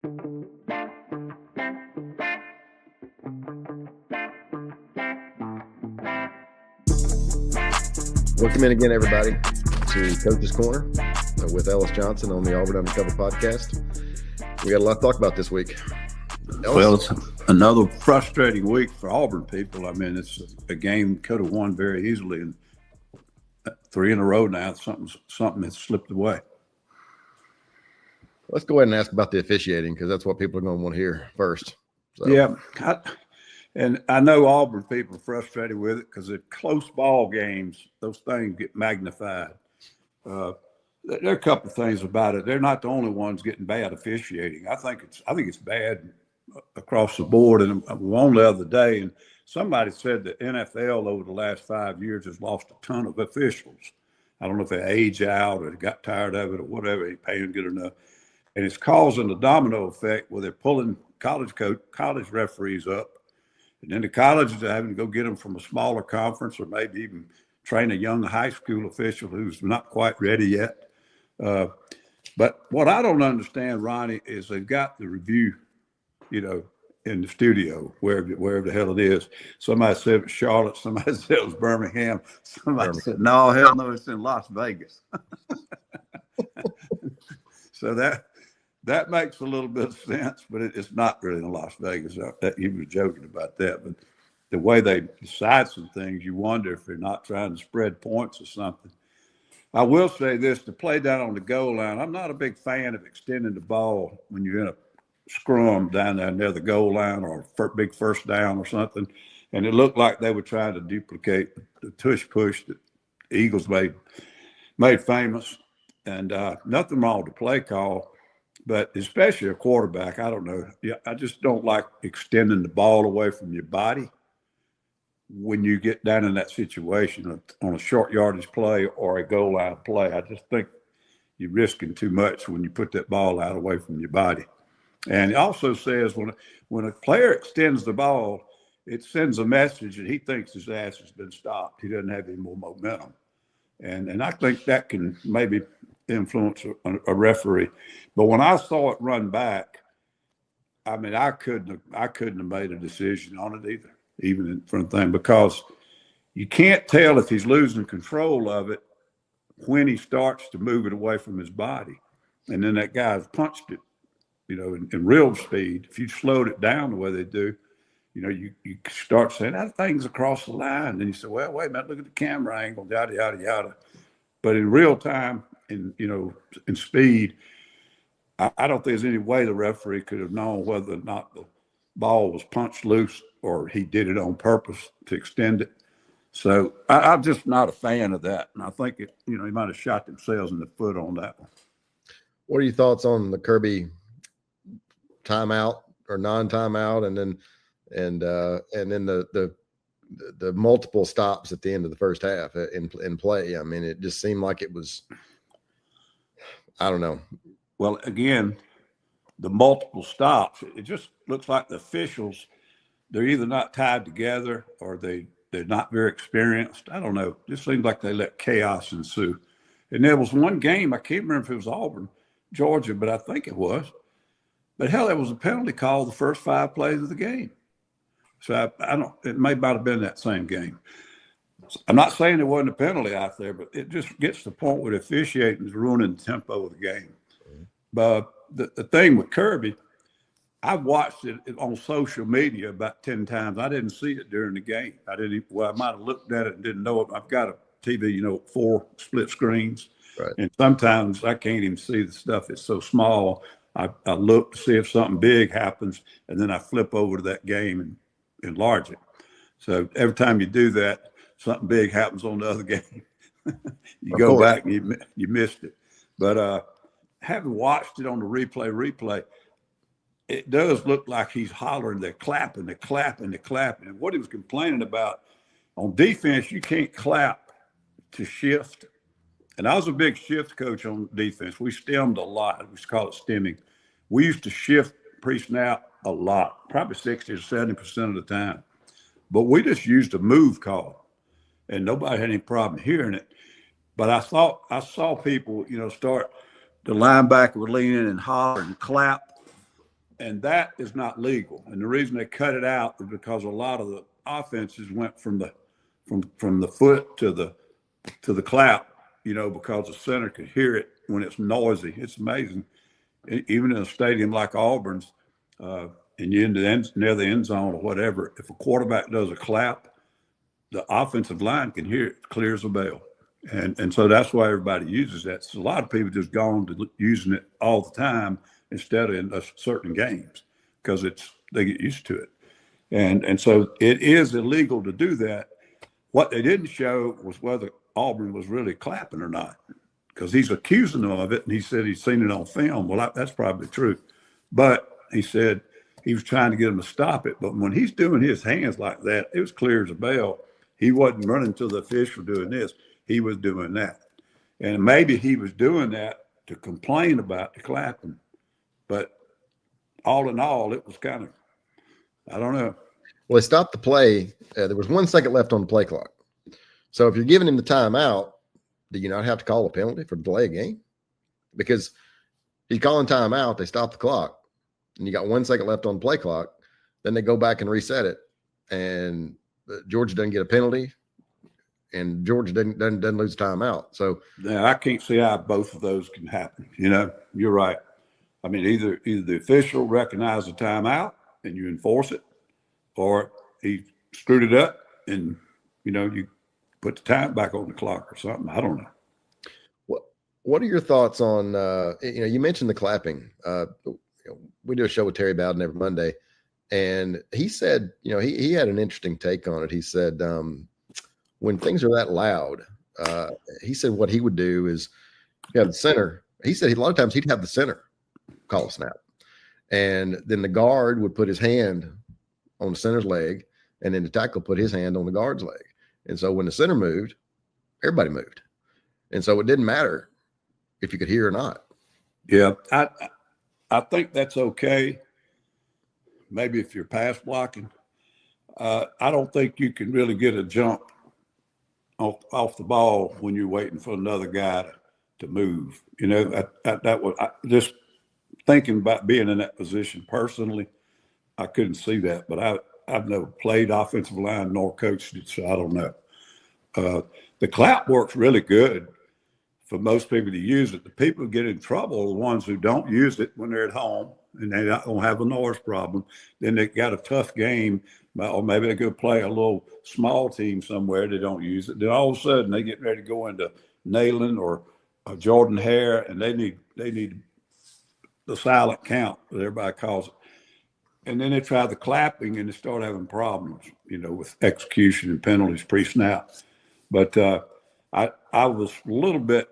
Welcome in again, everybody, to Coach's Corner with Ellis Johnson on the Auburn Undercover podcast. We got a lot to talk about this week. Ellis? Well, it's another frustrating week for Auburn people. I mean, it's a game could have won very easily, and 3 in a row now. Something has slipped away. Let's go ahead and ask about the officiating, because that's what people are going to want to hear first. So. Yeah, I know Auburn people are frustrated with it because at close ball games, those things get magnified. There are a couple of things about it. They're not the only ones getting bad officiating. I think it's bad across the board. And I was on the other day, and somebody said that NFL over the last 5 years has lost a ton of officials. I don't know if they age out or they got tired of it or whatever. They pay them good enough, and it's causing a domino effect where they're pulling college referees up. And then the colleges are having to go get them from a smaller conference, or maybe even train a young high school official who's not quite ready yet. But what I don't understand, Ronnie, is they've got the review, in the studio, wherever the hell it is. Somebody said it was Charlotte. Somebody said it was Birmingham. Somebody said, no, hell no, it's in Las Vegas. So that makes a little bit of sense, but it's not really in Las Vegas. He was joking about that. But the way they decide some things, you wonder if they're not trying to spread points or something. I will say this, to play down on the goal line, I'm not a big fan of extending the ball when you're in a scrum down there near the goal line or a big first down or something. And it looked like they were trying to duplicate the tush push that the Eagles made famous. And nothing wrong with the play call. But especially a quarterback, I don't know. Yeah, I just don't like extending the ball away from your body when you get down in that situation on a short yardage play or a goal line play. I just think you're risking too much when you put that ball out away from your body. And it also says when a player extends the ball, it sends a message that he thinks his ass has been stopped. He doesn't have any more momentum. And I think that can maybe influence a referee. But when I saw it run back, I mean, I couldn't have made a decision on it either, even in front of the thing, because you can't tell if he's losing control of it when he starts to move it away from his body. And then that guy's punched it, in real speed. If you slowed it down the way they do, you start saying that thing's across the line. And you say, well, wait a minute, look at the camera angle, yada, yada, yada. But in real time, in speed, I don't think there's any way the referee could have known whether or not the ball was punched loose or he did it on purpose to extend it. So I'm just not a fan of that. And I think he might have shot themselves in the foot on that one. What are your thoughts on the Kirby timeout or non-timeout, and then the multiple stops at the end of the first half in play? I mean, it just seemed like it was, I don't know. Well, again, the multiple stops, it just looks like the officials, they're either not tied together or they're not very experienced. I don't know. It just seems like they let chaos ensue. And there was one game, I can't remember if it was Auburn-Georgia, but I think it was. But hell, there was a penalty call the first 5 plays of the game. So it may not have been that same game. I'm not saying there wasn't a penalty out there, but it just gets to the point where the officiating is ruining the tempo of the game. But the thing with Kirby, I've watched it on social media about 10 times. I didn't see it during the game. I might have looked at it and didn't know it. I've got a TV, 4 split screens. Right. And sometimes I can't even see the stuff. It's so small. I look to see if something big happens, and then I flip over to that game and enlarge it. So every time you do that, something big happens on the other game. You go back and you missed it. But having watched it on the replay, it does look like he's hollering, they're clapping. And what he was complaining about, on defense, you can't clap to shift. And I was a big shift coach on defense. We stemmed a lot. We used to call it stemming. We used to shift pre-snap a lot, probably 60 or 70% of the time. But we just used a move call, and nobody had any problem hearing it. But I saw people, start, the linebacker would lean in and holler and clap. And that is not legal. And the reason they cut it out is because a lot of the offenses went from the foot to the clap, because the center could hear it when it's noisy. It's amazing. Even in a stadium like Auburn's, and you're near the end zone or whatever, if a quarterback does a clap, the offensive line can hear it, clear as a bell. And so that's why everybody uses that. So a lot of people just gone to using it all the time instead of in certain games because they get used to it. And so it is illegal to do that. What they didn't show was whether Auburn was really clapping or not, because he's accusing them of it, and he said he's seen it on film. Well, that's probably true. But he said he was trying to get them to stop it. But when he's doing his hands like that, it was clear as a bell. He wasn't running to the official doing this. He was doing that. And maybe he was doing that to complain about the clapping. But all in all, it was kind of, I don't know. Well, they stopped the play. There was 1 second left on the play clock. So if you're giving him the timeout, do you not have to call a penalty for delay a game? Because he's calling timeout, they stop the clock, and you got 1 second left on the play clock. Then they go back and reset it, and Georgia doesn't get a penalty, and Georgia doesn't lose timeout. So yeah, I can't see how both of those can happen. You're right. I mean, either the official recognizes the timeout and you enforce it, or he screwed it up and you put the time back on the clock or something. I don't know. What are your thoughts on you mentioned the clapping. We do a show with Terry Bowden every Monday, and he said he had an interesting take on it. He said when things are that loud, he said what he would do is the center. He said a lot of times he'd have the center call a snap, and then the guard would put his hand on the center's leg, and then the tackle put his hand on the guard's leg. And so when the center moved, everybody moved. And so it didn't matter if you could hear or not. Yeah, I think that's okay. Maybe if you're pass blocking. I don't think you can really get a jump off the ball when you're waiting for another guy to move. That was just thinking about being in that position personally. I couldn't see that, but I've never played offensive line nor coached it, so I don't know. The clap works really good for most people to use it. The people who get in trouble are the ones who don't use it when they're at home and they don't have a noise problem. Then they got a tough game, or maybe they go play a little small team somewhere. They don't use it. Then all of a sudden they get ready to go into Nayland or Jordan Hare, and they need the silent count that everybody calls it. And then they try the clapping and they start having problems, with execution and penalties pre-snap. But I was a little bit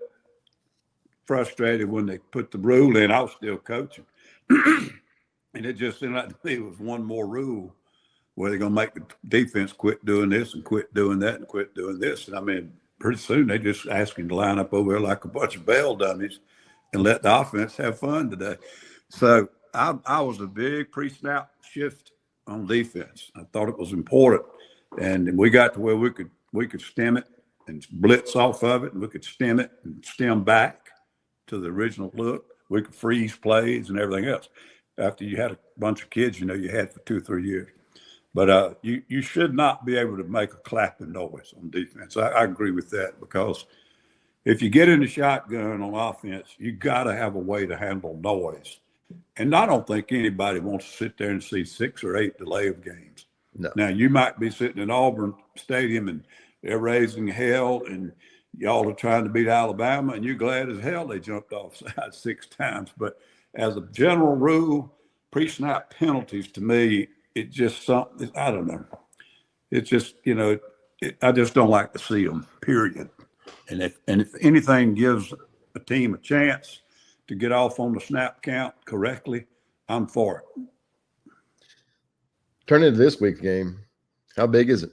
frustrated when they put the rule in. I was still coaching. And it just seemed like to me it was one more rule where they're going to make the defense quit doing this and quit doing that and quit doing this. And I mean, pretty soon they just asking to line up over there like a bunch of bell dummies and let the offense have fun today. So I was a big pre-snap shift on defense. I thought it was important, and we got to where we could stem it and blitz off of it, and we could stem it and stem back to the original look. We could freeze plays and everything else. After you had a bunch of kids, you had for 2 or 3 years. But you should not be able to make a clapping noise on defense. I agree with that, because if you get in the shotgun on offense, you got to have a way to handle noise. And I don't think anybody wants to sit there and see 6 or 8 delay of games. No. Now, you might be sitting in Auburn Stadium and they're raising hell and y'all are trying to beat Alabama and you're glad as hell they jumped offside 6 times. But as a general rule, pre-snap penalties, to me, it just something, I don't know. It's just, I just don't like to see them, period. And if anything gives a team a chance to get off on the snap count correctly, I'm for it. Turning to this week's game, how big is it?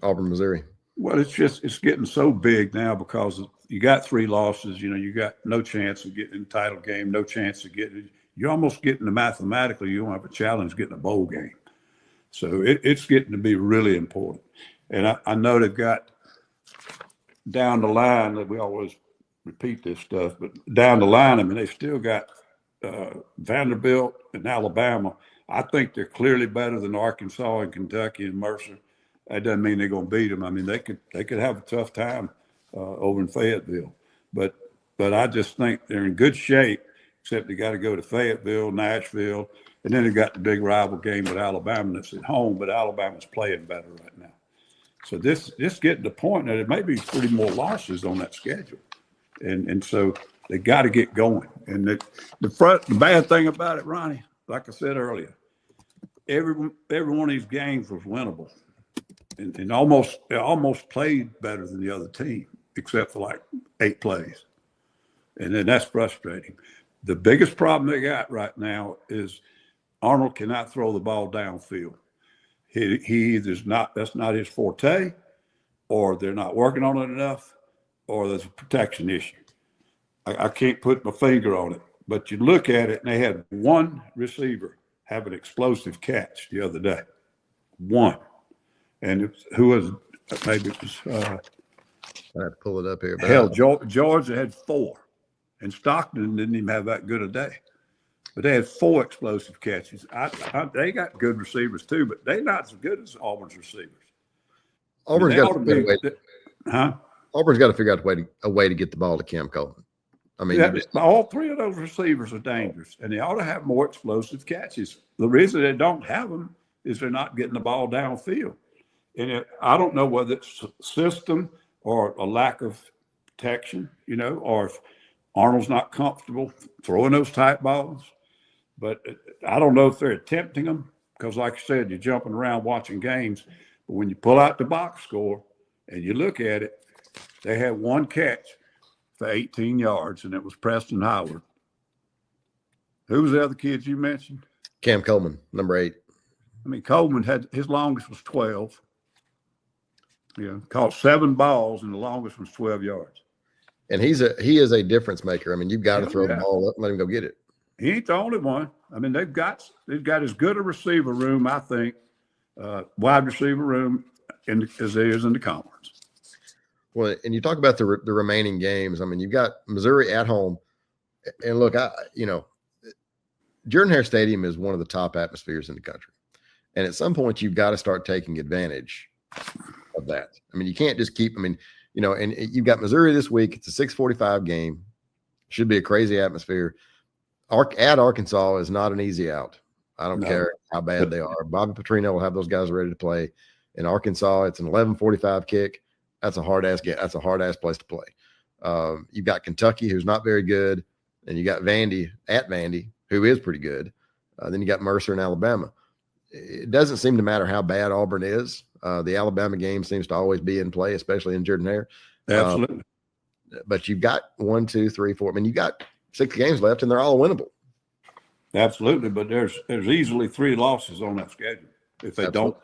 Auburn, Missouri. Well, it's getting so big now because you got 3 losses. You got no chance of getting in the title game, no chance of getting it. You're almost getting to mathematically, you don't have a challenge getting a bowl game. So it's getting to be really important. And I know they've got down the line, that we always repeat this stuff, but down the line, I mean, they still got Vanderbilt and Alabama, I think they're clearly better than Arkansas and Kentucky and Mercer. That doesn't mean they're going to beat them. I mean, they could have a tough time over in Fayetteville, but I just think they're in good shape. Except they got to go to Fayetteville, Nashville, and then they got the big rival game with Alabama that's at home. But Alabama's playing better right now. So this getting to the point that it may be pretty more losses on that schedule, and so they got to get going. And the bad thing about it, Ronnie, like I said earlier, every one of these games was winnable, and they almost played better than the other team, except for like 8 plays, and then that's frustrating. The biggest problem they got right now is Arnold cannot throw the ball downfield. He either's not, that's not his forte, or they're not working on it enough, or there's a protection issue. I can't put my finger on it, but you look at it and they had one receiver have an explosive catch the other day. One. And maybe it was, I have to pull it up here. Hell, Georgia had 4. And Stockton didn't even have that good a day. But they had 4 explosive catches. They got good receivers too, but they're not as good as Auburn's receivers. Auburn's got to figure out a way to get the ball to Cam Coleman. I mean, all 3 of those receivers are dangerous, and they ought to have more explosive catches. The reason they don't have them is they're not getting the ball downfield. And I don't know whether it's system or a lack of protection, or if Arnold's not comfortable throwing those tight balls, but I don't know if they're attempting them because, like I said, you're jumping around watching games. But when you pull out the box score and you look at it, they had 1 catch for 18 yards, and it was Preston Howard. Who was the other kid you mentioned? Cam Coleman, number 8. I mean, Coleman had his longest was 12. Caught 7 balls, and the longest was 12 yards. And he is a difference maker. I mean, you've got to throw the ball up and let him go get it. He ain't the only one. I mean, they've got as good a receiver room, I think, wide receiver room as there is in the conference. Well, and you talk about the remaining games. I mean, you've got Missouri at home, and look, Jordan-Hare Stadium is one of the top atmospheres in the country, and at some point, you've got to start taking advantage of that. I mean, you can't just keep. I mean. And you've got Missouri this week. It's a 6:45 game. Should be a crazy atmosphere. At Arkansas is not an easy out. I don't care how bad they are. Bobby Petrino will have those guys ready to play. In Arkansas, it's an 11:45 kick. That's a hard ass place to play. You've got Kentucky, who's not very good, and you got Vandy, who is pretty good. Then you got Mercer and Alabama. It doesn't seem to matter how bad Auburn is. The Alabama game seems to always be in play, especially in Jordan-Hare. Absolutely. But you've got 1, 2, 3, 4. I mean, you got 6 games left, and they're all winnable. Absolutely, but there's easily 3 losses on that schedule if they don't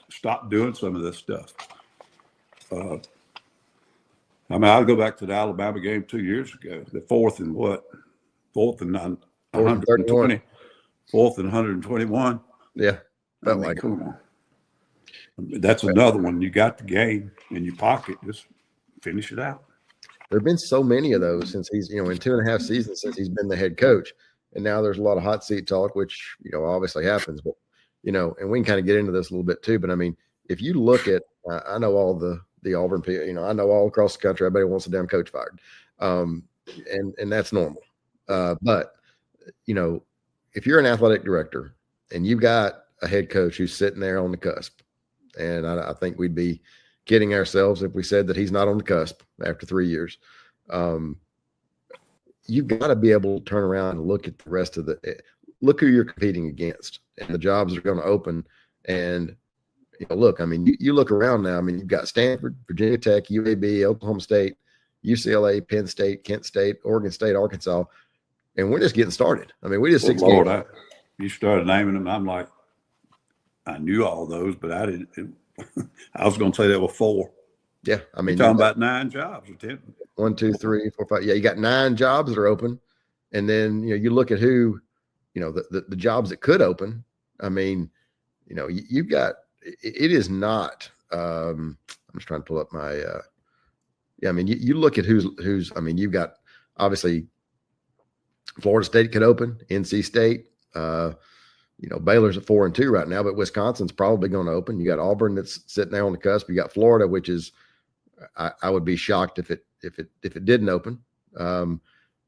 stop doing some of this stuff. I mean, I'll go back to the Alabama game 2 years ago. The 4th and 120, 4th and 121. Yeah, come on. That's another one. You got the game in your pocket. Just finish it out. There have been so many of those since he's, in 2.5 seasons since he's been the head coach. And now there's a lot of hot seat talk, which, obviously happens. But, and we can kind of get into this a little bit too. But, I mean, if you look at I know all the Auburn people, I know all across the country, everybody wants a damn coach fired. And that's normal. But, if you're an athletic director and you've got a head coach who's sitting there on the cusp, and I think we'd be kidding ourselves if we said that he's not on the cusp after 3 years. You've got to be able to turn around and look at the rest of look who you're competing against and the jobs that are going to open. And, look, I mean, you look around now. I mean, you've got Stanford, Virginia Tech, UAB, Oklahoma State, UCLA, Penn State, Kent State, Oregon State, Arkansas, and we're just getting started. I mean, we just 6 games. You started naming them. I'm like, I knew all those, but I didn't. I was going to say there were 4. Yeah, I mean, you're talking about 9 jobs or 10. 1, 2, 3, 4, 5. Yeah, you got 9 jobs that are open, and then you look at who, the jobs that could open. I mean, you've got. It is not. I'm just trying to pull up my. Yeah, I mean, you look at who's. I mean, you've got obviously Florida State could open, NC State. Baylor's at 4-2 right now, but Wisconsin's probably going to open. You got Auburn that's sitting there on the cusp. You got Florida, which is I would be shocked if it didn't open.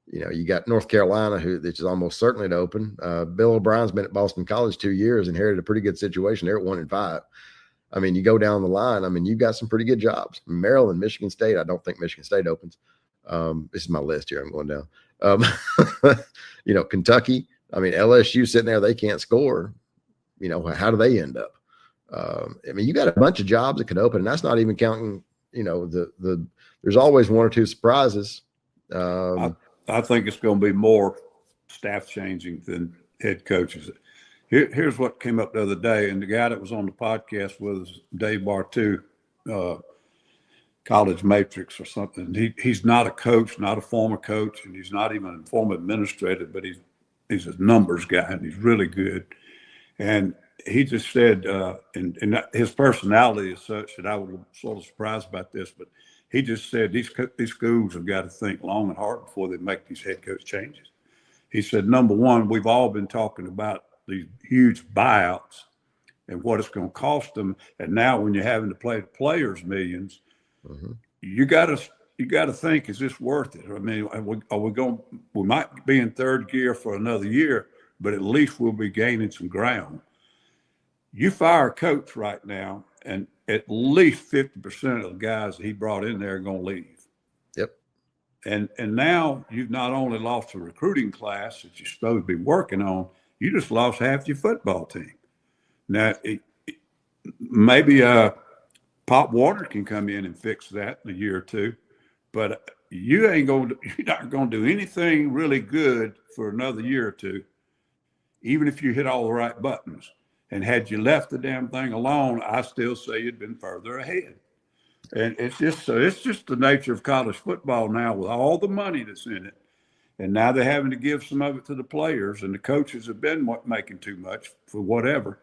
You got North Carolina, which is almost certainly to open. Bill O'Brien's been at Boston College 2 years, inherited a pretty good situation. They're at 1-5. I mean, you go down the line. I mean, you've got some pretty good jobs. Maryland, Michigan State. I don't think Michigan State opens. This is my list here. I'm going down. Kentucky. I mean, LSU sitting there, they can't score. How do they end up? You got a bunch of jobs that could open, and that's not even counting, there's always one or two surprises. I think it's going to be more staff changing than head coaches. Here's what came up the other day, and the guy that was on the podcast with us, Dave Bartu, College Matrix or something. He's not a coach, not a former coach, and he's not even a former administrator, but he's a numbers guy, and he's really good. And he just said, and his personality is such that I was sort of surprised about this, but he just said these schools have got to think long and hard before they make these head coach changes. He said, number one, we've all been talking about these huge buyouts and what it's going to cost them. And now when you're having to pay the players millions, you got to think, is this worth it? I mean, we might be in third gear for another year, but at least we'll be gaining some ground. You fire a coach right now, and at least 50% of the guys that he brought in there are going to leave. Yep. And now you've not only lost a recruiting class that you're supposed to be working on, you just lost half your football team. Now, maybe Pop Warner can come in and fix that in a year or two, but you're not going to do anything really good for another year or two, even if you hit all the right buttons. And had you left the damn thing alone, I still say you'd been further ahead. And it's just the nature of college football now with all the money that's in it. And now they're having to give some of it to the players, and the coaches have been making too much for whatever.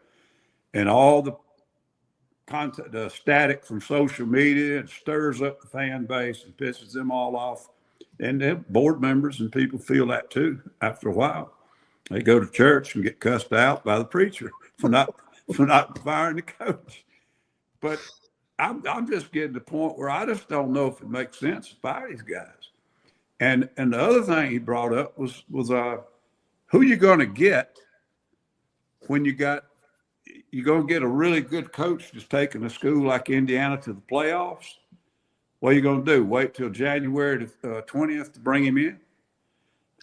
And all the content, the static from social media, it stirs up the fan base and pisses them all off. And the board members and people feel that too after a while. They go to church and get cussed out by the preacher for not firing the coach. But I'm just getting to the point where I just don't know if it makes sense to fire these guys. And the other thing he brought up was who you going to get when you're going to get a really good coach that's taking a school like Indiana to the playoffs. What are you going to do? Wait till January 20th to bring him in?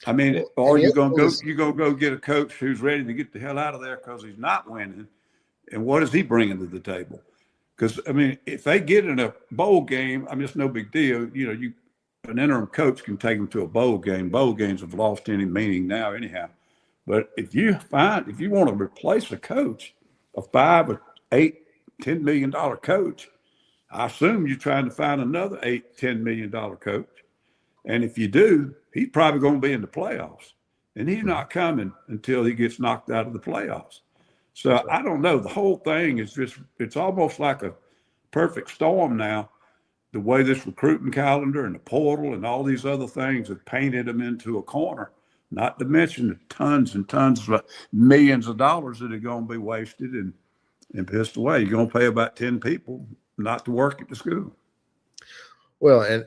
I mean, or you're going to go get a coach who's ready to get the hell out of there because he's not winning. And what is he bringing to the table? Because, I mean, if they get in a bowl game, I mean, it's no big deal. An interim coach can take them to a bowl game. Bowl games have lost any meaning now anyhow. But if you want to replace a coach, a $5 or $8, $10 million coach, I assume you're trying to find another $8, $10 million coach. And if you do, he's probably going to be in the playoffs. And he's not coming until he gets knocked out of the playoffs. So I don't know. The whole thing is it's almost like a perfect storm now. The way this recruiting calendar and the portal and all these other things have painted them into a corner, not to mention the tons and tons of millions of dollars that are going to be wasted and pissed away. You're going to pay about 10 people not to work at the school. Well, and,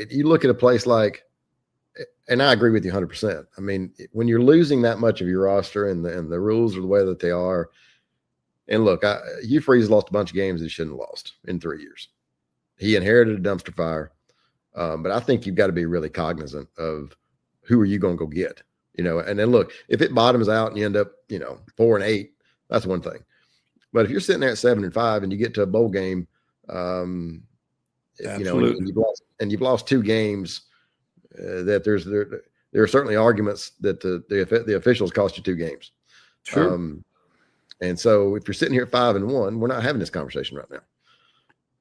you look at a place like, and I agree with you 100%. I mean, when you're losing that much of your roster and the rules are the way that they are, and look, Hugh Freeze lost a bunch of games that he shouldn't have lost in 3 years. He inherited a dumpster fire. But I think you've got to be really cognizant of who are you going to go get, and then look, if it bottoms out and you end up, 4-8, that's one thing. But if you're sitting there at 7-5 and you get to a bowl game, and you've lost 2 games, that there are certainly arguments that the officials cost you 2 games. Sure. And so if you're sitting here at 5-1, we're not having this conversation right now.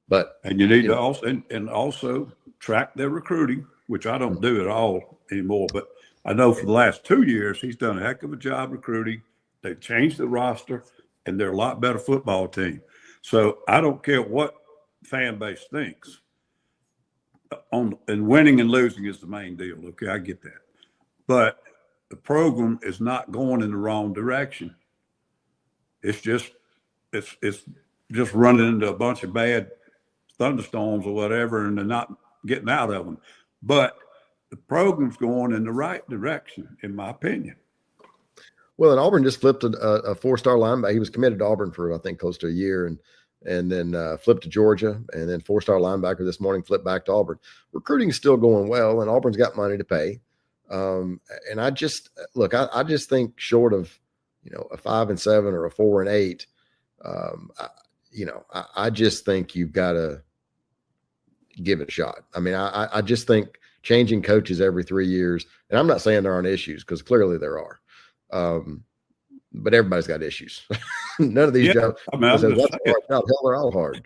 But you need to also track their recruiting, which I don't do at all anymore. But I know for the last 2 years he's done a heck of a job recruiting. They've changed the roster, and they're a lot better football team. So I don't care what fan base thinks. And winning and losing is the main deal. Okay, I get that. But the program is not going in the wrong direction. It's just running into a bunch of bad thunderstorms or whatever, and they're not getting out of them. But the program's going in the right direction, in my opinion. Well, and Auburn just flipped a 4-star linebacker. He was committed to Auburn for, I think, close to a year, and then flipped to Georgia, and then 4-star linebacker this morning flipped back to Auburn. Recruiting is still going well, and Auburn's got money to pay. And I just think short of, a 5-7 or a 4-8, I just think you've got to give it a shot. I mean, I just think changing coaches every 3 years, and I'm not saying there aren't issues, because clearly there are. But everybody's got issues. None of these jobs. I mean, they're all hard.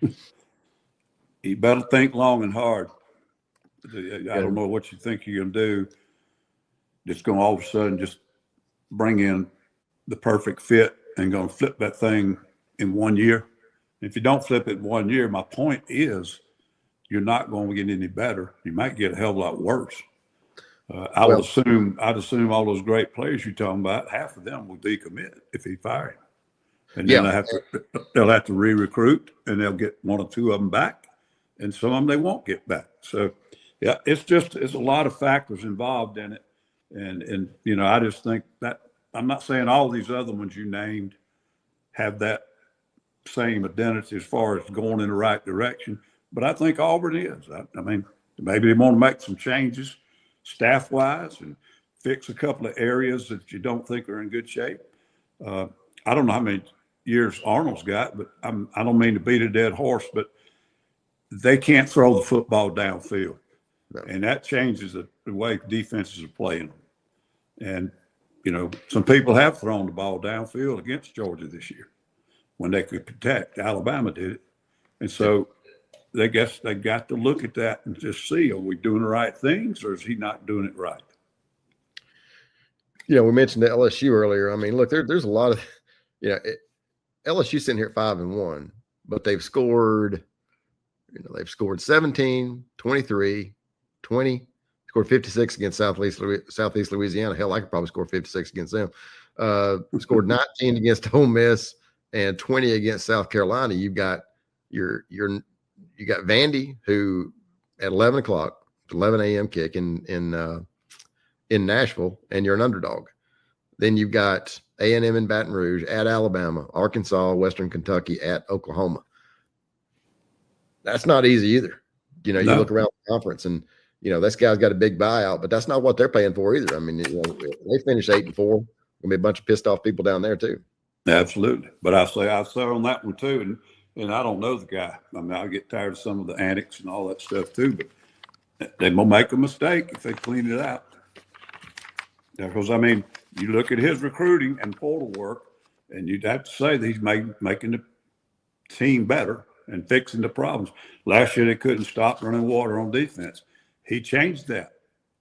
You better think long and hard. I don't know what you think you're going to do. It's going to all of a sudden just bring in the perfect fit and going to flip that thing in 1 year. If you don't flip it in 1 year, my point is you're not going to get any better. You might get a hell of a lot worse. I'd assume all those great players you're talking about, half of them will decommit if he fired him. And then they'll have to re-recruit, and they'll get 1 or 2 of them back, and some of them they won't get back. So, yeah, it's a lot of factors involved in it. And I just think that I'm not saying all these other ones you named have that same identity as far as going in the right direction, but I think Auburn is. I mean, maybe they want to make some changes staff-wise and fix a couple of areas that you don't think are in good shape. I don't know how many years Arnold's got, but I don't mean to beat a dead horse, but they can't throw the football downfield. No. And that changes the way defenses are playing. And, some people have thrown the ball downfield against Georgia this year when they could protect. Alabama did it. And so they got to look at that and just see, are we doing the right things, or is he not doing it right? We mentioned the LSU earlier. I mean, look, there's a lot of, LSU sitting here at 5-1, but they've scored 17, 23, 20, scored 56 against Southeast Louisiana. Hell, I could probably score 56 against them. Scored 19 against Ole Miss and 20 against South Carolina. You've got you got Vandy, who at 11 a.m. kick in Nashville, and you're an underdog. Then you've got A&M in Baton Rouge, at Alabama, Arkansas, Western Kentucky, at Oklahoma. That's not easy either. You look around the conference, and this guy's got a big buyout, but that's not what they're paying for either. I mean, they finished 8-4. Gonna be a bunch of pissed off people down there too. Absolutely, but I say on that one too, and I don't know the guy. I mean, I get tired of some of the antics and all that stuff too, but they will make a mistake if they clean it out. Because, I mean, you look at his recruiting and portal work, and you'd have to say that he's making the team better and fixing the problems. Last year, they couldn't stop running water on defense. He changed that.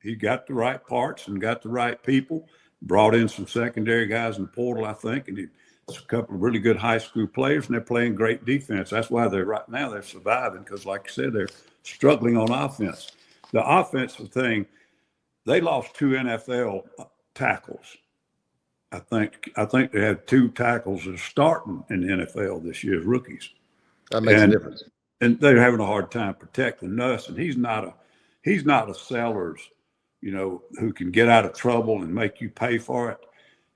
He got the right parts and got the right people, brought in some secondary guys in the portal, I think, and a couple of really good high school players, and they're playing great defense. That's why they're surviving, because, like you said, they're struggling on offense. The offensive thing, they lost 2 NFL tackles. I think they had 2 tackles that are starting in the NFL this year as rookies. That makes a difference. And they're having a hard time protecting us. And he's not a Sellers, who can get out of trouble and make you pay for it.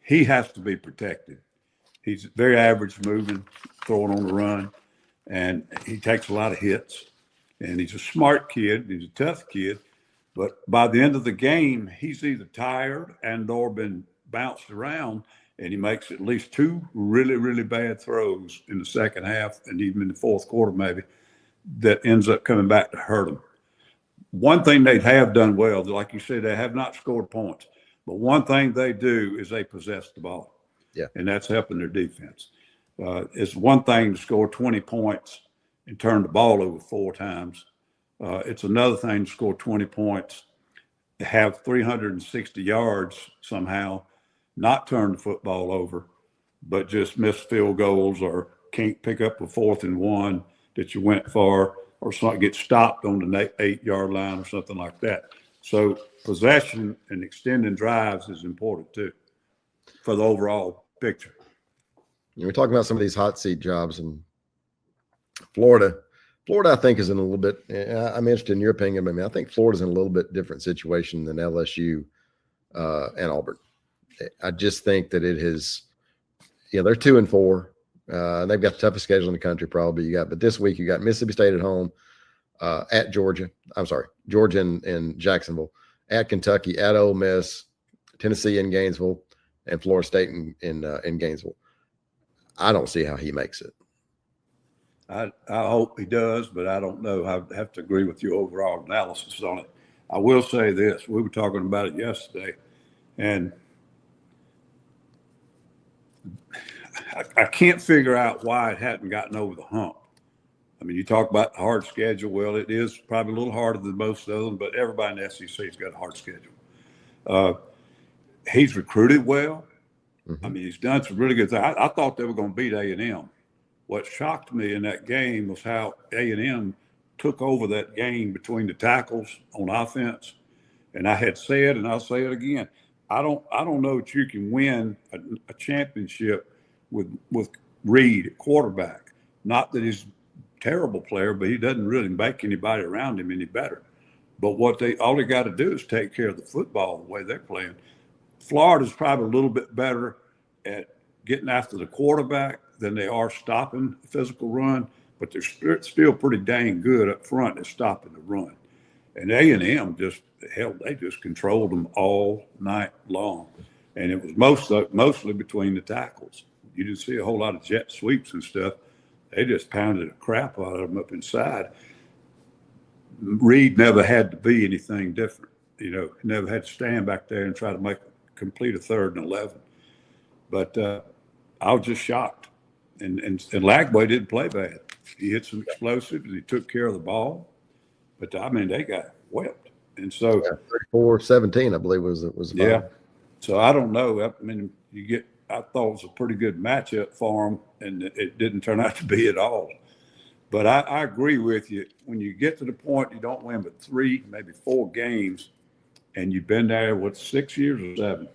He has to be protected. He's very average moving, throwing on the run, and he takes a lot of hits. And he's a smart kid. He's a tough kid. But by the end of the game, he's either tired or been bounced around, and he makes at least 2 really, really bad throws in the second half and even in the fourth quarter maybe that ends up coming back to hurt him. One thing they have done well, like you said, they have not scored points. But one thing they do is they possess the ball. Yeah. And that's helping their defense. It's one thing to score 20 points and turn the ball over 4 times. It's another thing to score 20 points, have 360 yards somehow, not turn the football over, but just miss field goals or can't pick up a 4th and 1 that you went for, or get stopped on the 8-yard line or something like that. So possession and extending drives is important too for the overall picture. We're talking about some of these hot seat jobs in Florida. Florida, I think, is in a little bit. I'm interested in your opinion, but I think Florida's in a little bit different situation than LSU and Auburn. I just think that it has. They're 2-4. They've got the toughest schedule in the country, probably. But this week you got Mississippi State at home, at Georgia. I'm sorry, Georgia and Jacksonville, at Kentucky, at Ole Miss, Tennessee in Gainesville, and Florida State in Gainesville. I don't see how he makes it. I hope he does, but I don't know. I have to agree with your overall analysis on it. I will say this. We were talking about it yesterday, and I can't figure out why it hadn't gotten over the hump. I mean, you talk about the hard schedule. Well, it is probably a little harder than most of them, but everybody in the SEC's got a hard schedule. He's recruited well. I mean, he's done some really good things. I thought they were going to beat A&M. What shocked me in that game was how A&M took over that game between the tackles on offense. And I had said, and I'll say it again, I don't know that you can win a championship with Reed at quarterback. Not that he's a terrible player, but he doesn't really make anybody around him any better. But all they got to do is take care of the football the way they're playing. Florida's probably a little bit better at getting after the quarterback than they are stopping the physical run, but they're still pretty dang good up front at stopping the run. And A&M they just controlled them all night long. And it was mostly between the tackles. You didn't see a whole lot of jet sweeps and stuff. They just pounded the crap out of them up inside. Reed never had to be anything different. Never had to stand back there and try to complete a 3rd and 11. But I was just shocked. And Lagway didn't play bad. He hit some explosives and he took care of the ball. But I mean, they got whipped. And so 34-17, I believe was the final. Yeah. So I don't know. I mean, I thought it was a pretty good matchup for them, and it didn't turn out to be at all. But I agree with you. When you get to the point you don't win but 3, maybe 4 games, and you've been there, 6 years or 7?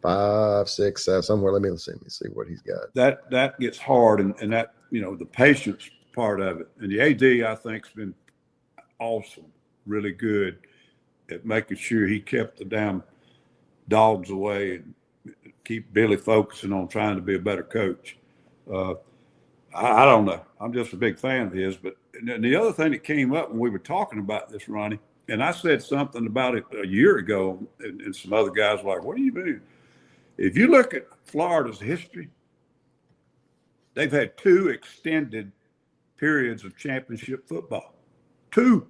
5, 6, 7, somewhere. Let me see what he's got. That gets hard, and that, the patience part of it. And the AD, I think, has been awesome, really good at making sure he kept the damn dogs away and keep Billy focusing on trying to be a better coach. I don't know. I'm just a big fan of his. But the other thing that came up when we were talking about this, Ronnie, and I said something about it a year ago, and some other guys were like, what do you mean? If you look at Florida's history, they've had 2 extended periods of championship football. 2.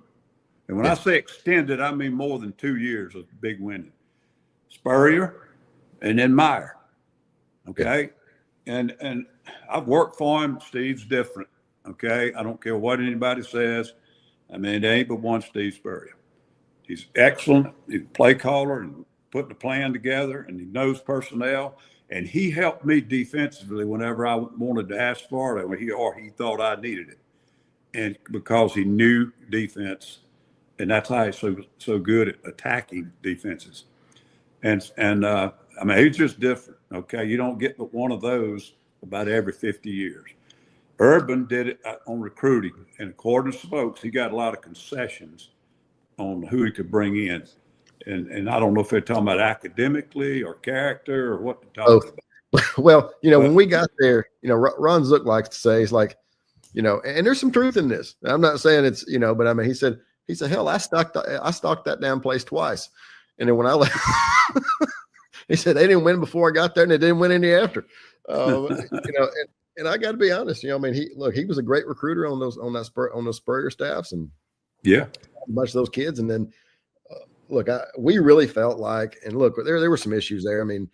And when I say extended, I mean more than 2 years of big winning. Spurrier and then Meyer. Okay. And I've worked for him. Steve's different. Okay. I don't care what anybody says. I mean, there ain't but one Steve Spurrier. He's excellent. He's a play caller and putting the plan together, and he knows personnel. And he helped me defensively whenever I wanted to ask for it, or he thought I needed it. And because he knew defense, and that's how he's so good at attacking defenses. And I mean, he's just different. Okay, you don't get but one of those about every 50 years. Urban did it on recruiting, and according to folks, he got a lot of concessions on who he could bring in. And I don't know if they're talking about academically or character or what they're talking about. Well, when we got there, Ron Zook likes to say, he's like, and there's some truth in this. I'm not saying it's, but I mean, he said, hell, I stalked that damn place twice. And then when I left, he said they didn't win before I got there, and they didn't win any after. And I got to be honest, I mean, he was a great recruiter on those Spurrier staffs, and a bunch of those kids. And then, we really felt like, and there were some issues there. I mean,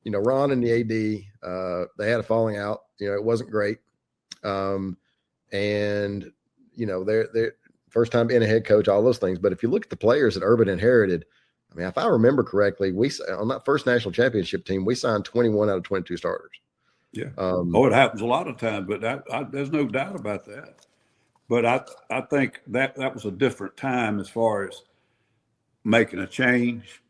Ron and the AD, they had a falling out. It wasn't great, and they're first time being a head coach, all those things. But if you look at the players that Urban inherited, I mean, if I remember correctly, on that first national championship team, we signed 21 out of 22 starters. Yeah. It happens a lot of times, but there's no doubt about that. But I think that was a different time as far as making a change.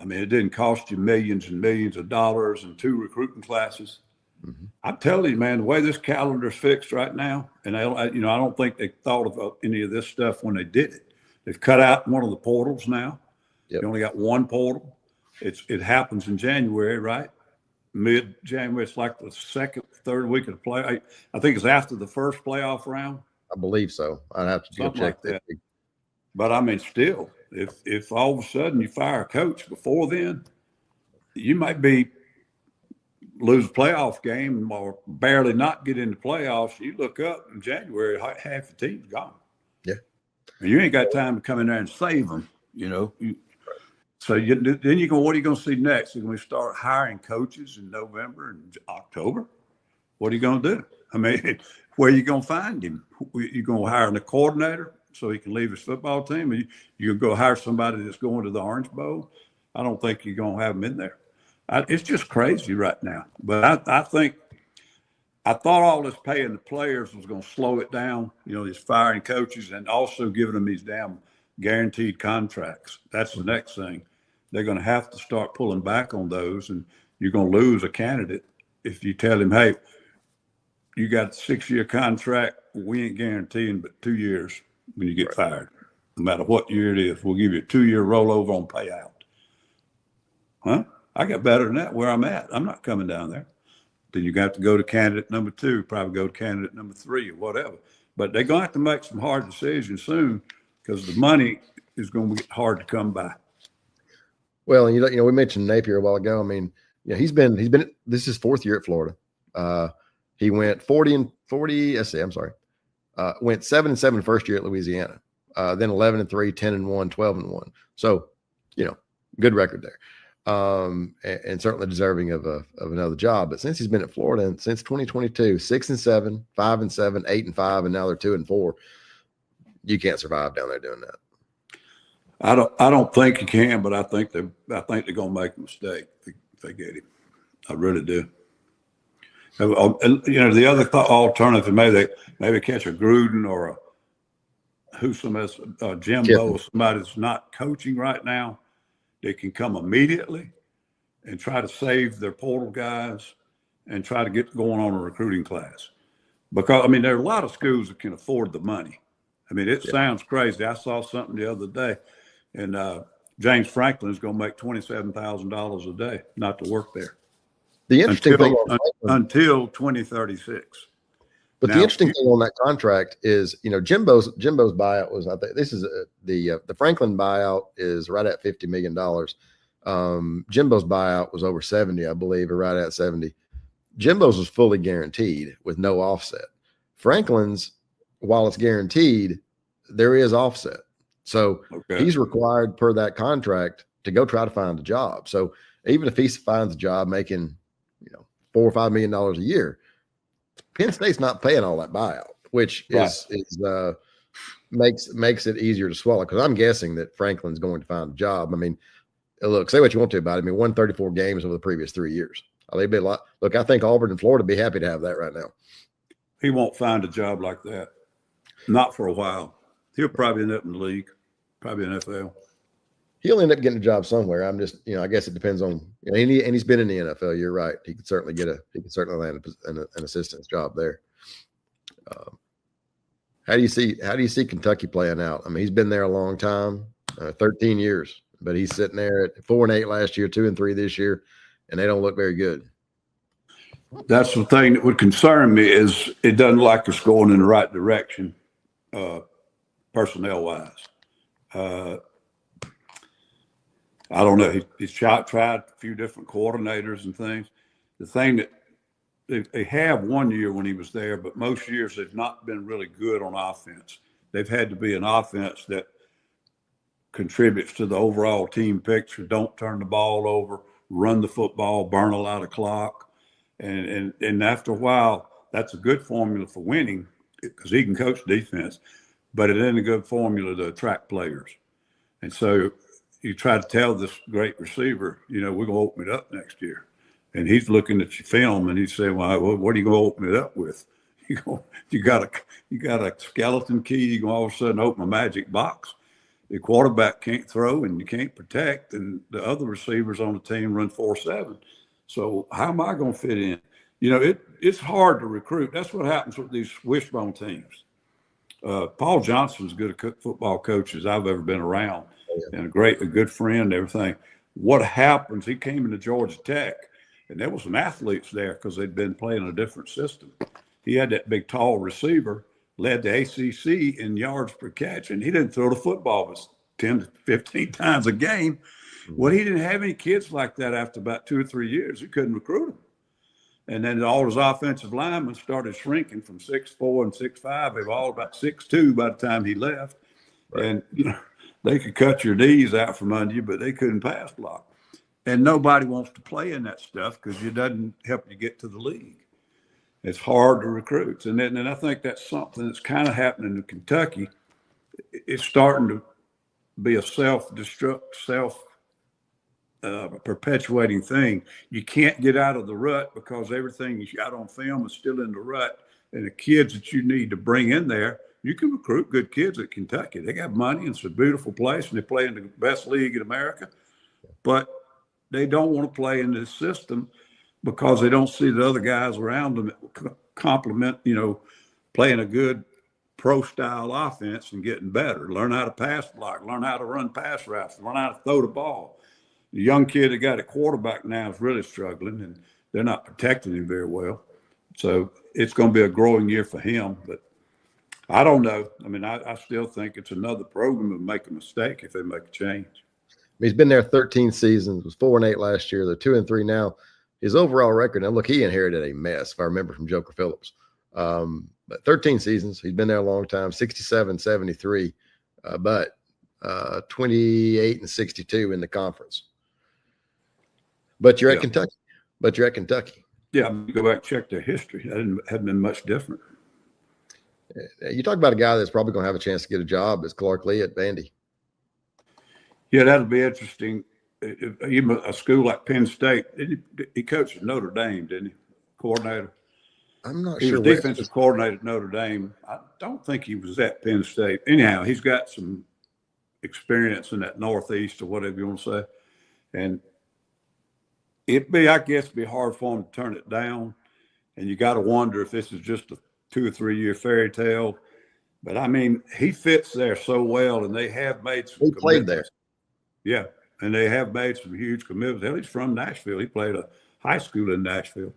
I mean, it didn't cost you millions and millions of dollars and 2 recruiting classes. Mm-hmm. I'm telling you, man, the way this calendar's fixed right now, and I don't think they thought of any of this stuff when they did it. They've cut out one of the portals now. Yep. You only got one portal. It happens in January, right? Mid-January. It's like the second, third week of the play. I think it's after the first playoff round. I believe so. I'd have to go check like that. But I mean, still, if all of a sudden you fire a coach before then, you might lose a playoff game or barely not get into playoffs. You look up in January, half the team's gone. Yeah. And you ain't got time to come in there and save them, So then you go, what are you going to see next? You're going to start hiring coaches in November and October? What are you going to do? I mean, where are you going to find him? You're going to hire a coordinator so he can leave his football team? You're going to go hire somebody that's going to the Orange Bowl? I don't think you're going to have him in there. It's just crazy right now. But I thought all this paying the players was going to slow it down, these firing coaches and also giving them these damn guaranteed contracts. That's the next thing. They're going to have to start pulling back on those, and you're going to lose a candidate if you tell him, hey, you got a 6-year contract. We ain't guaranteeing but 2 years when you get fired. No matter what year it is, we'll give you a 2-year rollover on payout. Huh? I got better than that where I'm at. I'm not coming down there. Then you got to go to candidate number 2, probably go to candidate number 3 or whatever. But they're going to have to make some hard decisions soon because the money is going to get hard to come by. Well, and we mentioned Napier a while ago. I mean, he's been this is his 4th year at Florida. He went 40. Let's see, I'm sorry. Went 7-7 first year at Louisiana. Then 11-3, 10-1, 12-1. So, good record there. And certainly deserving of another job. But since he's been at Florida and since 2022, 6-7, 5-7, 8-5, and now they're 2-4. You can't survive down there doing that. I don't think you can, but I think they're going to make a mistake if they get him. I really do. The other alternative, maybe catch a Gruden or Jimbo, or somebody that's not coaching right now. They can come immediately and try to save their portal guys and try to get going on a recruiting class. Because, there are a lot of schools that can afford the money. It sounds crazy. I saw something the other day, and James Franklin is going to make $27,000 a day not to work there. The interesting thing until 2036. But the interesting thing on that contract is, Jimbo's buyout was, I think this is the Franklin buyout is right at $50 million. Jimbo's buyout was over 70, I believe, or right at 70. Jimbo's was fully guaranteed with no offset. Franklin's, while it's guaranteed, there is offset. So he's required per that contract to go try to find a job. So even if he finds a job making, $4 or $5 million a year, Penn State's not paying all that buyout, which makes it easier to swallow. Because I'm guessing that Franklin's going to find a job. Look, say what you want to about it. Won 34 games over the previous 3 years. They'd be a lot. Look, I think Auburn and Florida would be happy to have that right now. He won't find a job like that. Not for a while. He'll probably end up in the league, probably NFL. He'll end up getting a job somewhere. I'm just, I guess it depends on, and he's been in the NFL. You're right. He could certainly land an assistant's job there. How do you see Kentucky playing out? He's been there a long time, 13 years, but he's sitting there at 4-8 last year, 2-3 this year, and they don't look very good. That's the thing that would concern me is it doesn't look like it's going in the right direction, personnel-wise. I don't know. He's tried a few different coordinators and things. The thing that they have one year when he was there, but most years they've not been really good on offense. They've had to be an offense that contributes to the overall team picture. Don't turn the ball over, run the football, burn a lot of clock. And after a while, that's a good formula for winning because he can coach defense, but it isn't a good formula to attract players. And so you try to tell this great receiver, we're going to open it up next year. And he's looking at your film and he's saying, well, what are you going to open it up with? You got a skeleton key. You go all of a sudden open a magic box. the quarterback can't throw and you can't protect, and the other receivers on the team run 4-7. So how am I going to fit in? It's hard to recruit. That's what happens with these wishbone teams. Paul Johnson's as good a football coach as I've ever been around, and a good friend and everything. What happens, he came into Georgia Tech, and there was some athletes there because they'd been playing a different system. He had that big, tall receiver, led the ACC in yards per catch, and he didn't throw the football but 10 to 15 times a game. Well, he didn't have any kids like that after about 2 or 3 years. He couldn't recruit them. And then all his offensive linemen started shrinking from 6'4" and 6'5". They were all about 6'2" by the time he left. Right. And, they could cut your knees out from under you, but they couldn't pass block. And nobody wants to play in that stuff because it doesn't help you get to the league. It's hard to recruit. And I think that's something that's kind of happening in Kentucky. It's starting to be a perpetuating thing. You can't get out of the rut because everything you got on film is still in the rut. And the kids that you need to bring in there, you can recruit good kids at Kentucky. They got money and it's a beautiful place and they play in the best league in America. But they don't want to play in this system because they don't see the other guys around them that complement, playing a good pro-style offense and getting better. Learn how to pass block, learn how to run pass routes, learn how to throw the ball. The young kid that got a quarterback now is really struggling, and they're not protecting him very well. So it's going to be a growing year for him. But I don't know. I mean, I still think it's another program that make a mistake if they make a change. He's been there 13 seasons, was 4-8 last year. They're 2-3 now. His overall record, now look, he inherited a mess, if I remember, from Joker Phillips. But 13 seasons, he's been there a long time, 67-73, but 28-62 in the conference. But you're at Kentucky. Yeah, I'm gonna go back and check their history. That hadn't been much different. You talk about a guy that's probably going to have a chance to get a job as Clark Lee at Vandy. Yeah, that'll be interesting. Even a school like Penn State, he coached at Notre Dame, didn't he? Coordinator. I'm not sure. He was defensive coordinator at Notre Dame. I don't think he was at Penn State. Anyhow, he's got some experience in that Northeast or whatever you want to say. And I guess, be hard for him to turn it down. And you got to wonder if this is just a 2 or 3 year fairy tale. But I mean, he fits there so well, and they have made some. He played there. Yeah, and they have made some huge commitments. Hell, he's from Nashville. He played a high school in Nashville.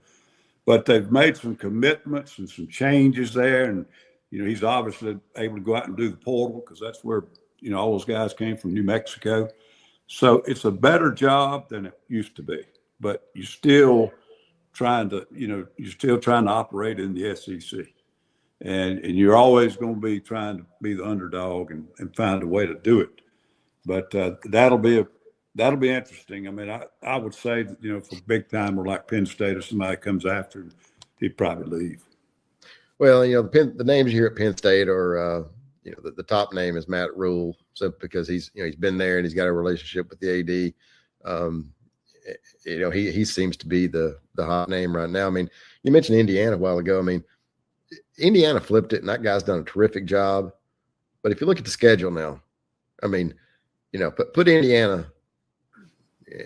But they've made some commitments and some changes there. And, he's obviously able to go out and do the portal because that's where, all those guys came from New Mexico. So it's a better job than it used to be. But you're still trying to operate in the SEC. And you're always going to be trying to be the underdog and find a way to do it. But that'll be interesting. I mean, I would say that, for a big timer like Penn State or somebody comes after him, he'd probably leave. Well, the names here at Penn State are, the top name is Matt Rule, so because he's been there and he's got a relationship with the AD. He seems to be the hot name right now. I mean, you mentioned Indiana a while ago. I mean, Indiana flipped it, and that guy's done a terrific job. But if you look at the schedule now, I mean, put Indiana.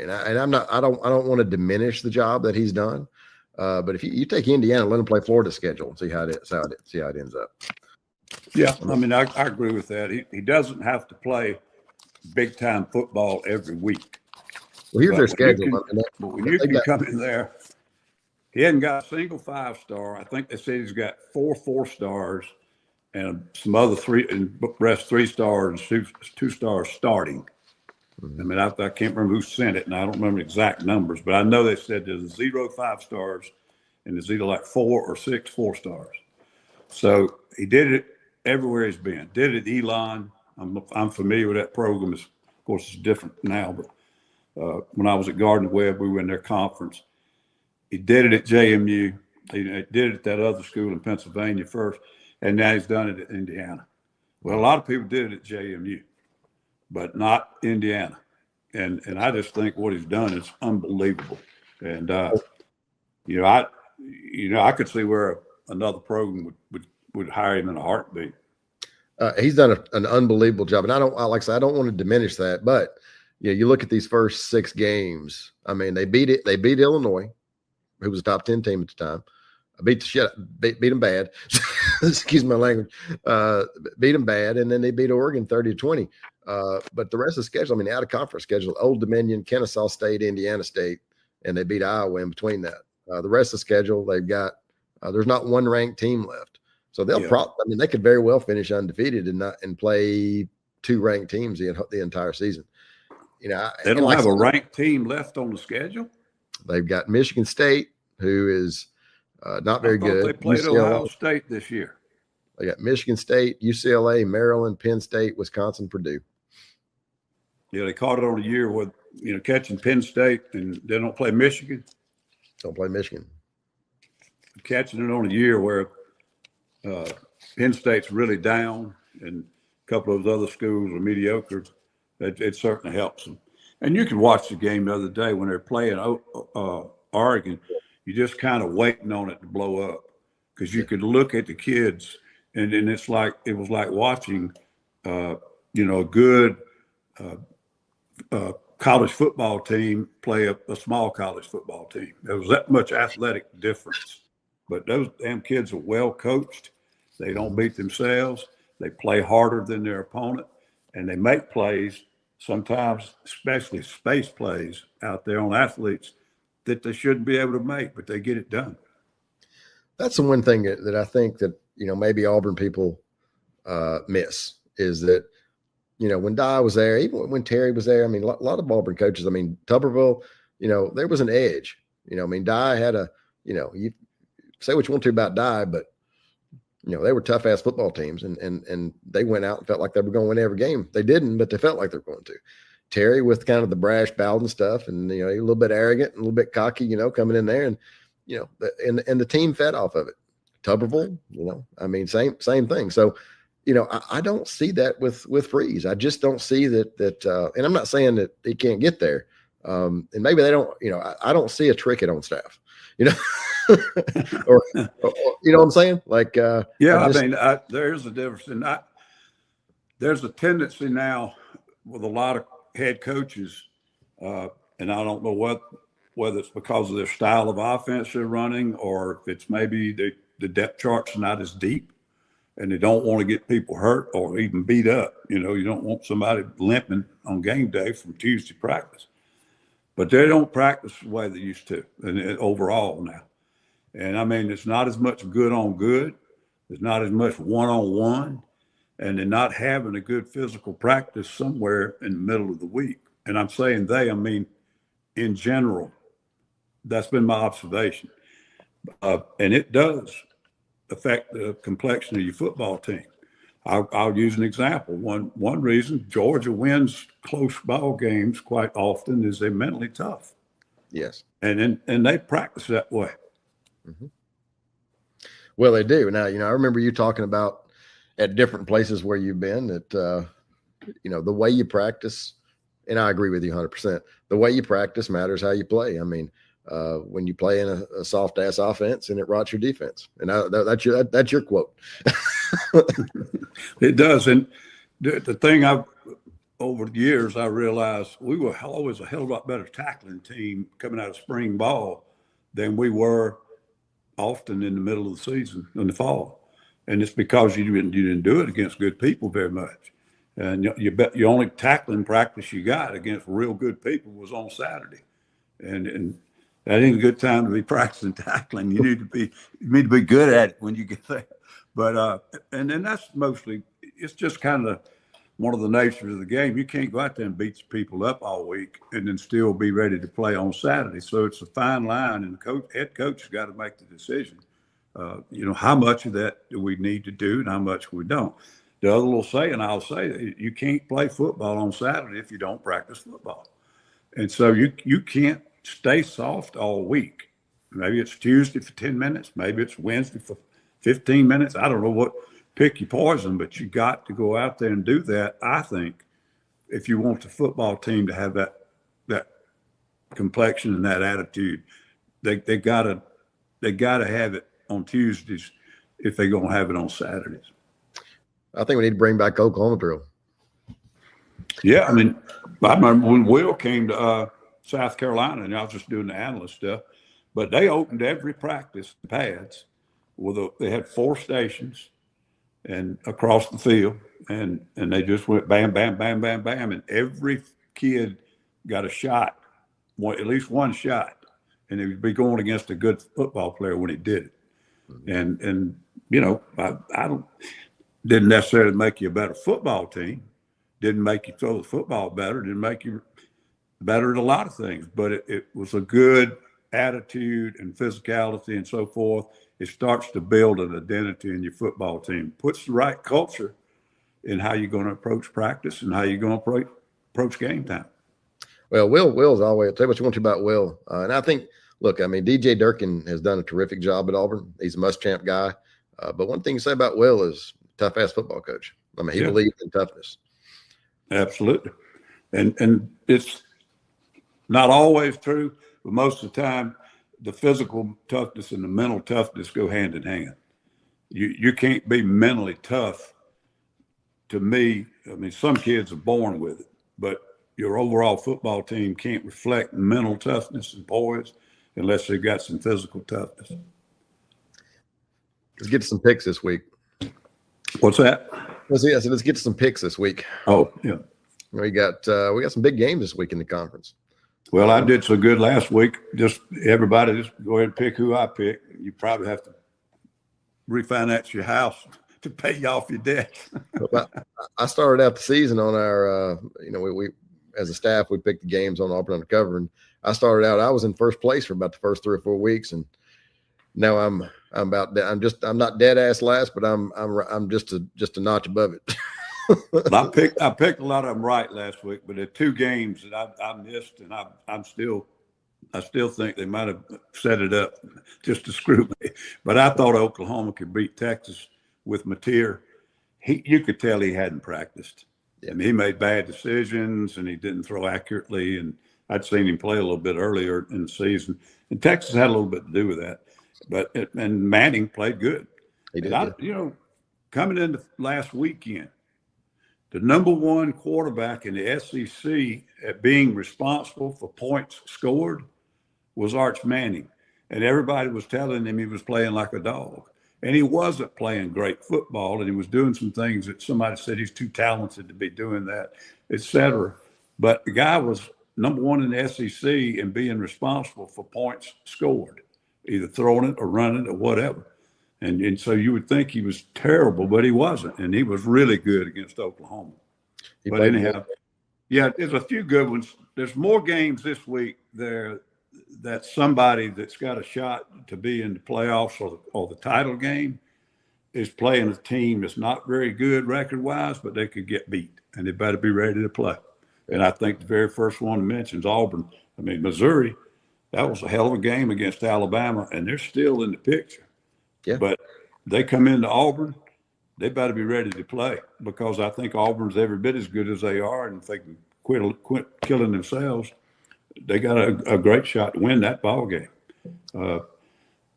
And I don't want to diminish the job that he's done, but if you take Indiana, let him play Florida's schedule and see how it ends up. Yeah, I mean, I agree with that. He doesn't have to play big time football every week. Well, here's their schedule. But when you can come in there, he hasn't got a single 5-star. I think they said he's got 4 4-stars and some other 3 stars and 2 stars starting. I mean, I can't remember who sent it, and I don't remember exact numbers, but I know they said there's 0 5-stars, and there's either like 4 or 6 4-stars. So he did it everywhere he's been. Did it at Elon. I'm familiar with that program. Of course, it's different now, but when I was at Gardner Webb, we were in their conference. He did it at JMU. He did it at that other school in Pennsylvania first, and now he's done it at Indiana. Well, a lot of people did it at JMU, but not Indiana. And I just think what he's done is unbelievable. And, I could see where another program would hire him in a heartbeat. He's done an unbelievable job, and like I said, I don't want to diminish that, but you look at these first 6 games. I mean, they beat Illinois, who was a top 10 team at the time. Beat them bad. Excuse my language. Beat them bad, and then they beat Oregon 30-20. But the rest of the schedule, I mean, out of conference schedule: Old Dominion, Kennesaw State, Indiana State, and they beat Iowa in between that. The rest of the schedule, they've got there's not one ranked team left. So they'll they could very well finish undefeated and play 2 ranked teams the entire season. They don't have a ranked team left on the schedule. They've got Michigan State, who is not very good. They played Ohio State this year. They got Michigan State, UCLA, Maryland, Penn State, Wisconsin, Purdue. Yeah, they caught it on a year with catching Penn State, and they don't play Michigan. Don't play Michigan. Catching it on a year where Penn State's really down, and a couple of those other schools are mediocre. It certainly helps them. And you can watch the game the other day when they're playing Oregon. You're just kind of waiting on it to blow up, because you could look at the kids, and it was like watching a good college football team play a small college football team. There was that much athletic difference. But those damn kids are well coached. They don't beat themselves. They play harder than their opponent, and they make plays, sometimes especially space plays out there on athletes that they shouldn't be able to make, but they get it done. That's the one thing that I think that, maybe Auburn people miss is that, when Dye was there, even when Terry was there, I mean, a lot of Auburn coaches, I mean, Tuberville, there was an edge. Dye had you say what you want to about Dye, but they were tough ass football teams, and they went out and felt like they were going to win every game. They didn't, but they felt like they were going to. Terry, with kind of the brash Bowden stuff, and a little bit arrogant and a little bit cocky, coming in there, and and the team fed off of it. Tuberville, I mean, same thing. So, I don't see that with Freeze. I just don't see that. And I'm not saying that he can't get there. And maybe they don't. I don't see a Trickett on staff. or you know what I'm saying? Like, there's a difference, and there's a tendency now with a lot of head coaches, and I don't know whether it's because of their style of offense they're running, or if it's maybe the depth chart's not as deep, and they don't want to get people hurt or even beat up. You don't want somebody limping on game day from Tuesday practice, but they don't practice the way they used to, and overall now. And I mean, it's not as much good on good. There's not as much one-on-one, and they're not having a good physical practice somewhere in the middle of the week. And I'm saying I mean, in general, that's been my observation. And it does affect the complexion of your football team. I'll use an example. One reason Georgia wins close ball games quite often is they're mentally tough. Yes. And they practice that way. Mm-hmm. Well, they do. Now, I remember you talking about at different places where you've been that, the way you practice, and I agree with you 100%. The way you practice matters how you play. I mean, when you play in a soft ass offense, and it rots your defense. And that's your quote. It does. And the thing over the years, I realized we were always a hell of a lot better tackling team coming out of spring ball than we were often in the middle of the season in the fall. And it's because you didn't do it against good people very much. And your only tackling practice you got against real good people was on Saturday. And that ain't a good time to be practicing tackling. You need to be good at it when you get there. But and then that's mostly, it's just kind of one of the natures of the game. You can't go out there and beat people up all week and then still be ready to play on Saturday. So it's a fine line, and the head coach has got to make the decision. How much of that do we need to do and how much we don't. The other little saying I'll say, you can't play football on Saturday if you don't practice football. And so you can't stay soft all week. Maybe it's Tuesday for 10 minutes. Maybe it's Wednesday for 15 minutes. I don't know what. Pick your poison, but you got to go out there and do that. I think if you want the football team to have that complexion and that attitude, they gotta have it on Tuesdays if they're gonna have it on Saturdays. I think we need to bring back Oklahoma drill. Yeah, I mean, I remember when Will came to South Carolina, and I was just doing the analyst stuff, but they opened every practice pads they had 4 stations and across the field, and they just went bam, bam, bam, bam, bam, and every kid got a shot, at least one shot, and he would be going against a good football player when he did it. And you know, I didn't necessarily make you a better football team, didn't make you throw the football better, didn't make you better at a lot of things, but it was a good attitude and physicality and so forth. It starts to build an identity in your football team, puts the right culture in how you're going to approach practice and how you're going to approach game time. Well, Will's always, I'll tell you what you want to about Will. And I think, look, I mean, DJ Durkin has done a terrific job at Auburn. He's a Muschamp guy. But one thing to say about Will is tough-ass football coach. I mean, he believes in toughness. Absolutely. And it's not always true, but most of the time, the physical toughness and the mental toughness go hand in hand. You can't be mentally tough. To me, I mean, some kids are born with it, but your overall football team can't reflect mental toughness and poise unless they've got some physical toughness. Let's get to some picks this week. What's that? Let's get to some picks this week. Oh, yeah. We got some big games this week in the conference. Well, I did so good last week. Just everybody just go ahead and pick who I pick. You probably have to refinance your house to pay off your debt. I started out the season on our, we as a staff, we picked the games on Auburn Undercover, and I started out, I was in first place for about the first 3 or 4 weeks, and now I'm not dead ass last, but I'm just a notch above it. I picked a lot of them right last week, but there are 2 games that I missed, and I still think they might have set it up just to screw me. But I thought Oklahoma could beat Texas with Mateer. You could tell he hadn't practiced. Yeah. I mean, he made bad decisions and he didn't throw accurately. And I'd seen him play a little bit earlier in the season, and Texas had a little bit to do with that. And Manning played good. He did. Coming into last weekend, the number 1 quarterback in the SEC at being responsible for points scored was Arch Manning. And everybody was telling him he was playing like a dog. And he wasn't playing great football, and he was doing some things that somebody said he's too talented to be doing that, et cetera. But the guy was number 1 in the SEC and being responsible for points scored, either throwing it or running it or whatever. And so you would think he was terrible, but he wasn't. And he was really good against Oklahoma. But anyhow, yeah, there's a few good ones. There's more games this week there that somebody that's got a shot to be in the playoffs or the title game is playing a team that's not very good record-wise, but they could get beat, and they better be ready to play. And I think the very first one mentions Auburn. I mean, Missouri, that was a hell of a game against Alabama, and they're still in the picture. Yeah. But they come into Auburn, they better be ready to play, because I think Auburn's every bit as good as they are, and if they can quit killing themselves, they got a great shot to win that ball game. And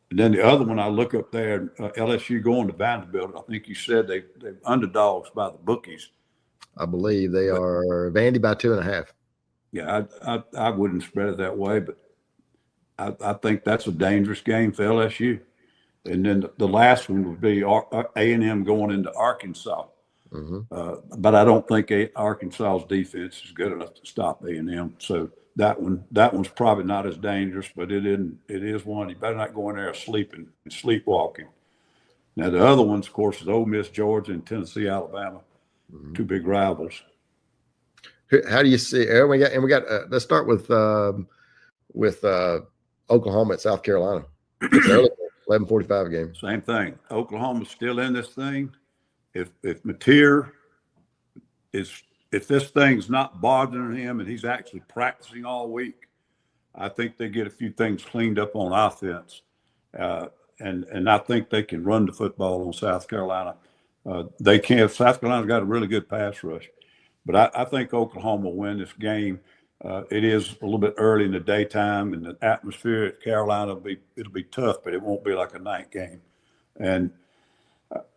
then the other one, I look up there, LSU going to Vanderbilt. I think you said they're underdogs by the bookies. I believe they are Vandy by 2.5. Yeah, I wouldn't spread it that way, but I think that's a dangerous game for LSU. And then the last one would be A&M going into Arkansas. Mm-hmm. But I don't think Arkansas's defense is good enough to stop A&M. So that one's probably not as dangerous, but it is one. You better not go in there sleepwalking. Now the other ones, of course, is Ole Miss, Georgia, and Tennessee, Alabama, mm-hmm. 2 big rivals. How do you see? We got. Let's start with Oklahoma at South Carolina. It's early, 11:45 game. Same thing. Oklahoma's still in this thing. If Mateer if this thing's not bothering him and he's actually practicing all week, I think they get a few things cleaned up on offense. And I think they can run the football on South Carolina. They can. South Carolina's got a really good pass rush. But I think Oklahoma will win this game. It is a little bit early in the daytime, and the atmosphere at Carolina it'll be tough, but it won't be like a night game. And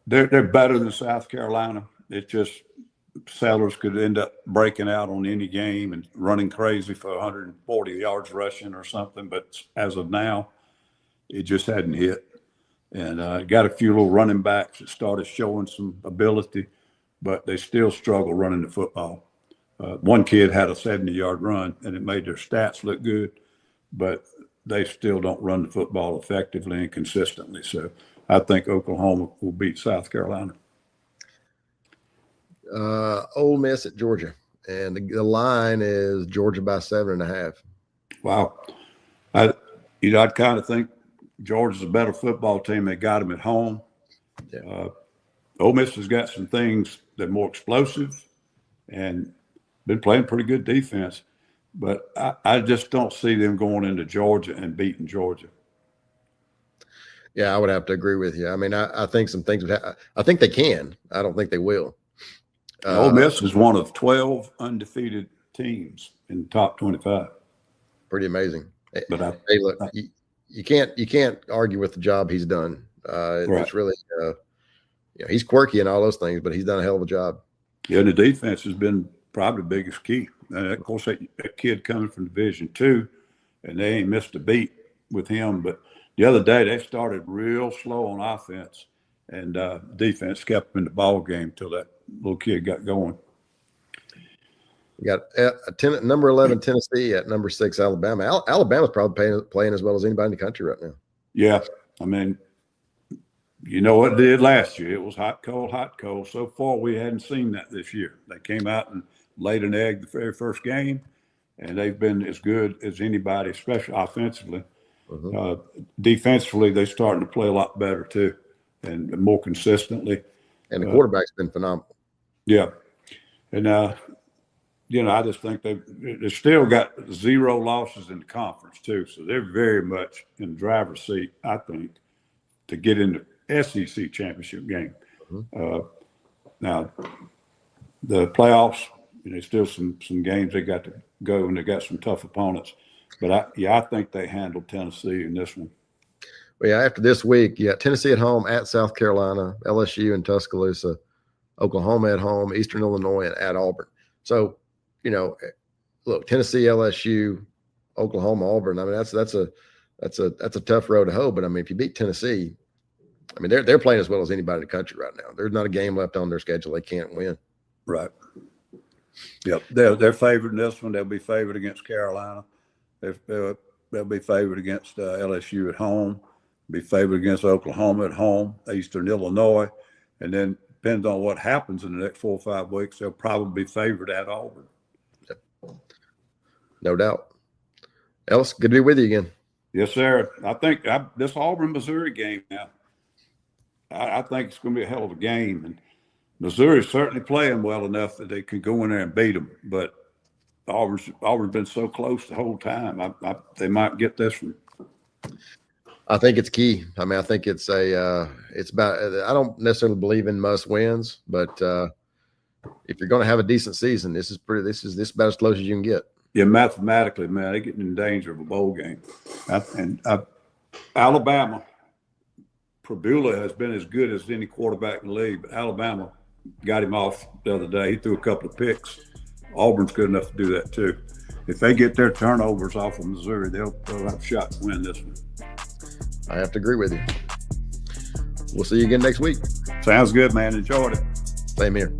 They're better than South Carolina. It's just Sellers could end up breaking out on any game and running crazy for 140 yards rushing or something. But as of now, it just hadn't hit. And got a few little running backs that started showing some ability, but they still struggle running the football. One kid had a 70-yard run, and it made their stats look good, but they still don't run the football effectively and consistently. So I think Oklahoma will beat South Carolina. Ole Miss at Georgia, and the line is Georgia by 7.5. Wow. I'd kind of think Georgia's a better football team. They got them at home. Yeah. Ole Miss has got some things that are more explosive and been playing pretty good defense. But I just don't see them going into Georgia and beating Georgia. Yeah, I would have to agree with you. I mean, I think some things I think they can. I don't think they will. Ole Miss is one of 12 undefeated teams in the top 25. Pretty amazing. But hey, look, you can't argue with the job he's done. Right. It's really, he's quirky and all those things, but he's done a hell of a job. Yeah, the defense has been probably the biggest key. And of course, that kid coming from Division II, and they ain't missed a beat with him. But the other day, they started real slow on offense, and defense kept them in the ball game till that little kid got going. We got number 11 Tennessee at number 6 Alabama. Alabama's probably playing as well as anybody in the country right now. Yeah, I mean, you know what it did last year? It was hot, cold. So far, we hadn't seen that this year. They came out and laid an egg the very first game, and they've been as good as anybody, especially offensively. Defensively, they're starting to play a lot better too, and more consistently. And the quarterback's been phenomenal. Yeah, and I just think they've still got 0 losses in the conference too, so they're very much in the driver's seat, I think, to get in the SEC championship game. Now, the playoffs, there's still some games they got to go, and they got some tough opponents. But I think they handled Tennessee in this one. Well, yeah, after this week, you got Tennessee at home, at South Carolina, LSU and Tuscaloosa, Oklahoma at home, Eastern Illinois, and at Auburn. So, look, Tennessee, LSU, Oklahoma, Auburn. I mean, that's a tough road to hoe. But I mean, if you beat Tennessee, I mean, they're playing as well as anybody in the country right now. There's not a game left on their schedule they can't win. Right. Yep. They're favored in this one. They'll be favored against Carolina. They'll be favored against LSU at home. Be favored against Oklahoma at home, Eastern Illinois, and then depends on what happens in the next 4 or 5 weeks. They'll probably be favored at Auburn. Yep. No doubt. Ellis, good to be with you again. Yes, sir. I think this Auburn-Missouri game now, I think it's going to be a hell of a game. And Missouri's certainly playing well enough that they can go in there and beat them. But Auburn's been so close the whole time. They might get this one. I think it's key. I mean, I think it's about. I don't necessarily believe in must wins, but if you're going to have a decent season, this is about as close as you can get. Yeah, mathematically, man, they're getting in danger of a bowl game. Alabama, Perdue has been as good as any quarterback in the league, but Alabama got him off the other day. He threw a couple of picks. Auburn's good enough to do that too. If they get their turnovers off of Missouri, they'll have a shot to win this one. I have to agree with you. We'll see you again next week. Sounds good, man. Enjoyed it. Same here.